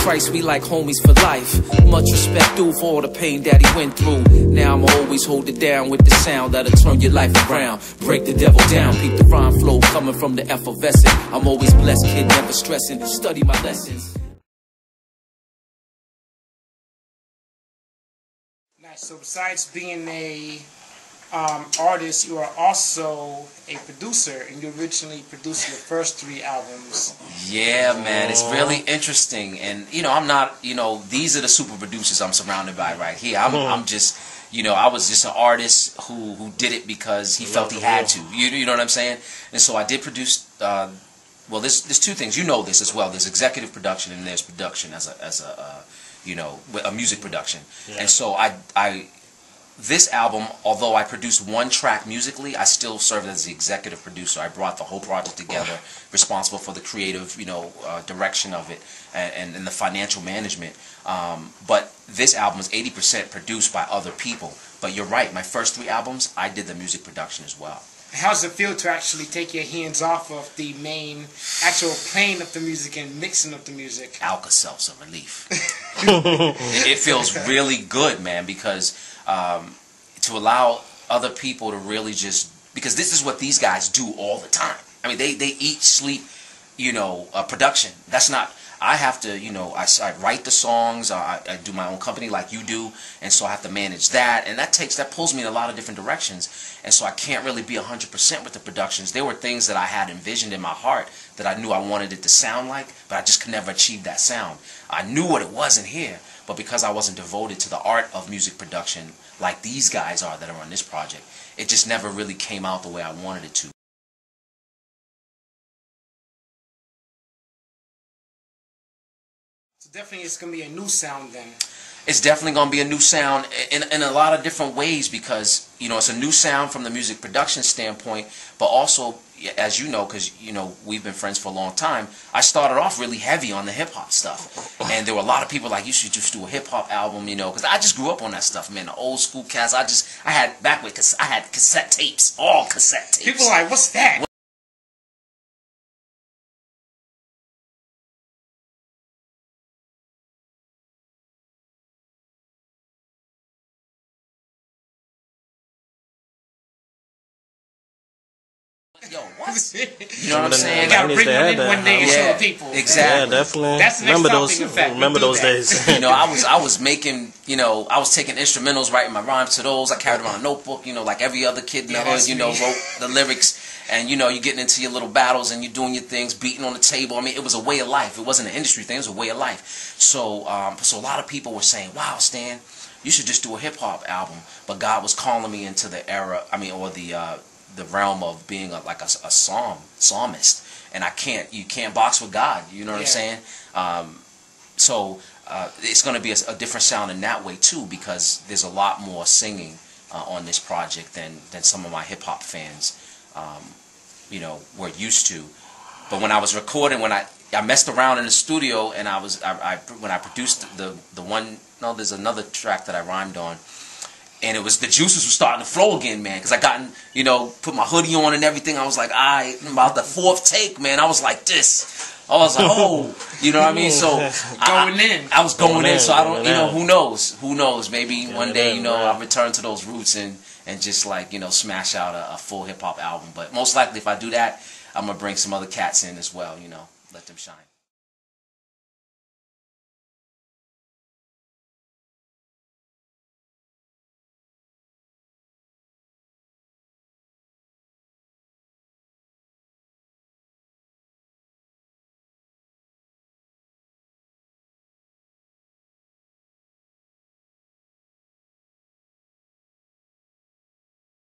Christ, we like homies for life. Much respect due for all the pain that he went through. Now I'ma always hold it down with the sound that'll turn your life around. Break the devil down, peep the rhyme flow coming from the effervescent. I'm always blessed, kid, never stressing. Study my lessons. Nice. So besides being a artist, you are also a producer, and you originally produced your first 3 albums. Yeah, man, it's really interesting. And I'm not, these are the super producers I'm surrounded by right here. I'm just, I was just an artist who did it because he felt he had to. You know what I'm saying? And so I did produce. Well, there's 2 things. You know this as well. There's executive production and there's production as a music production. Yeah. And so this album, although I produced 1 track musically, I still served as the executive producer. I brought the whole project together, responsible for the creative, direction of it and the financial management. But this album is 80% produced by other people. But you're right, my first 3 albums, I did the music production as well. How does it feel to actually take your hands off of the main actual playing of the music and mixing of the music? Alka-Seltzer relief. It feels really good, man, because to allow other people to really just, because this is what these guys do all the time. I mean, they eat, sleep, production. That's not, I have to, I write the songs, I do my own company like you do, and so I have to manage that, and that pulls me in a lot of different directions, and so I can't really be 100% with the productions. There were things that I had envisioned in my heart that I knew I wanted it to sound like, but I just could never achieve that sound. I knew what it was in here, but because I wasn't devoted to the art of music production like these guys are that are on this project, it just never really came out the way I wanted it to. So definitely it's going to be a new sound then. It's definitely going to be a new sound in a lot of different ways because, it's a new sound from the music production standpoint, but also, as you know, because, we've been friends for a long time, I started off really heavy on the hip-hop stuff. And there were a lot of people like, you should just do a hip-hop album, because I just grew up on that stuff, man, the old school cats. I had cassette tapes, all cassette tapes. People are like, what's that? Yo, what? You know what I'm saying? You gotta bring one in one day and show people. Exactly. Yeah, definitely. That's the next remember those days. I was making, I was taking instrumentals, writing my rhymes to those. I carried around a notebook, like every other kid in the hood, wrote the lyrics. And, you're getting into your little battles and you're doing your things, beating on the table. I mean, it was a way of life. It wasn't an industry thing. It was a way of life. So a lot of people were saying, wow, Stan, you should just do a hip-hop album. But God was calling me into the era, or the realm of being like a psalmist, and you can't box with God, you know what I'm saying? So it's going to be a different sound in that way too, because there's a lot more singing on this project than some of my hip-hop fans were used to. But when I was recording, when I messed around in the studio, and when I produced the one, there's another track that I rhymed on. And it was, the juices were starting to flow again, man, because I put my hoodie on and everything. I was like, about the 4th take, man, I was like this. I was like, oh, you know what I mean? So I was going in. So I don't, who knows? Who knows? Maybe one day, I'll return to those roots and just like, smash out a full hip hop album. But most likely, if I do that, I'm gonna bring some other cats in as well. Let them shine.